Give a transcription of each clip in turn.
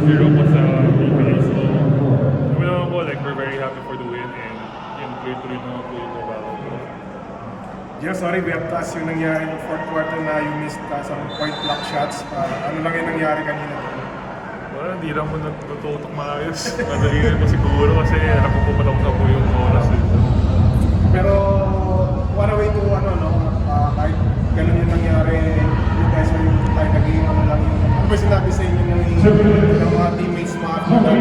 6-0 po sa PBA. So, kami naman po, like, we're very happy for the win and yun, tuloy-tuloy naman po yung trabaho po. Gio, sorry, we have to ask yung nangyari ng fourth quarter na you missed some point block shots. Ano lang yung nangyari kanina? Wala, hindi lang po natututok maayos. Madali rin po siguro kasi alam ko po patapos po yung oras. Pero, what a way to, kahit ganun yung nangyari, you guys are like naging lang yung, ano ba sinabi sa inyo ng mga teammates mo after that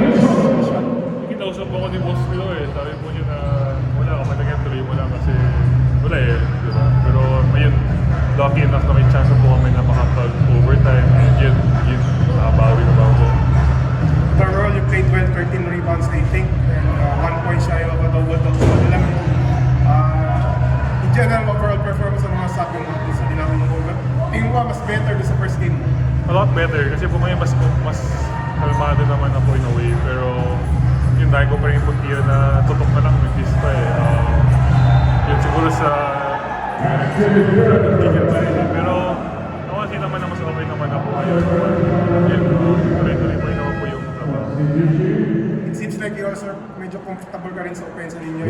shot? Kinausap po ako ni Boss Philo eh. Sabi po niya na wala, kapag tuloy mo lang kasi wala eh. Diba? Pero ayun, lucky enough na may chance po kami na makapag-overtime and yun, nakabawi naman po. Overall, you played well, 13 rebounds I think, and 1 point shy of a double-double. So, alam mo, in general, overall performance ang mga sabi mo sa dinami ng goal. Tingin mo mas better doon sa first game? A lot better kasi po ngayon mas kalmado naman ako in a way. Pero yun, dahil ko pa rin yung puntiya na tutok na lang with this pa eh. Yun siguro sa tigil pa rin. Pero ako kasi naman na mas okay naman ako ngayon. Yun, tuloy-tuloy pa rin naman po yung trabaho. It seems like you also medyo comfortable ka rin sa offense ninyo.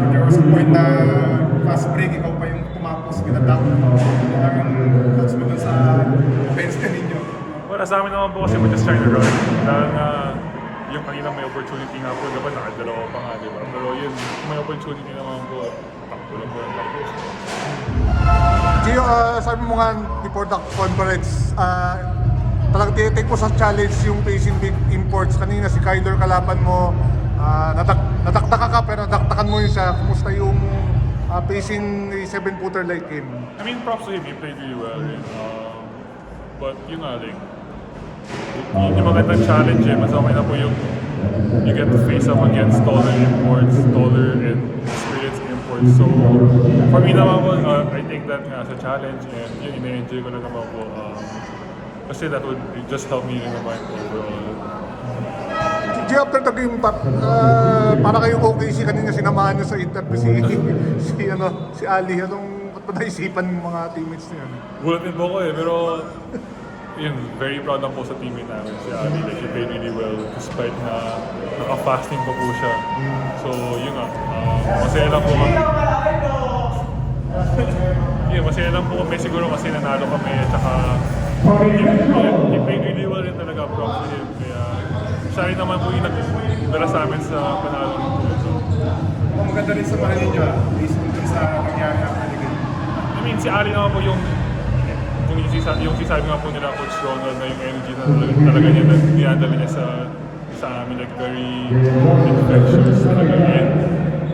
There was a point na fast break, ikaw pa yung tumapos with a dunk. Yung touch mo dun sa offense na ninyo. Well, sa amin naman po kasi we're just trying to run. Dahil nga yung kanina may opportunity nga po, dapat nakadalawa pa nga, di ba? Pero yun, may opportunity naman po, takbo lang po yung takbo. Gio, sabi mo nga before the conference, talagang tinitake mo sa challenge yung facing big imports. Kanina si Kyler kalaban mo, nadaktakan ka pero nadaktakan mo yun siya. Kumusta yung facing a 7-footer like him? I mean, props to him, he played really well. But yun nga, like, yung magandang challenge mas okay na po yung you get to face up against taller imports, taller and experienced imports. So, for me naman po, I think that nga sa challenge and yun, ina-enjoy ko na naman po. Kasi that would just help me rin naman overall. Gio, after the game, para kayong OKC kanina sinamahan niyo sa interview si Ali. Ba't ba naisipan ng mga teammates niyo? Gulat din po ako eh, pero yun, very proud lang po sa teammate namin si Ali. Like, he played really well despite na naka-fasting pa po siya. So, yun nga, masaya lang po kami. Masaya lang po kami siguro kasi nanalo kami at saka he played really well rin talaga, props to him. Kaya siya rin naman po yung nagdala sa amin sa panalo ng po. So, Maganda rin sa mga ninyo, based on dun sa nangyari after the game. I mean, si Ali naman po yung sinasabi nga po nila Coach Ronald na yung energy na talaga niya na dinadala niya sa amin, like very infectious talaga. And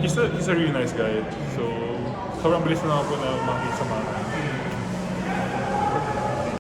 he's a really nice guy. So, sobrang bilis na naman po na makikisama.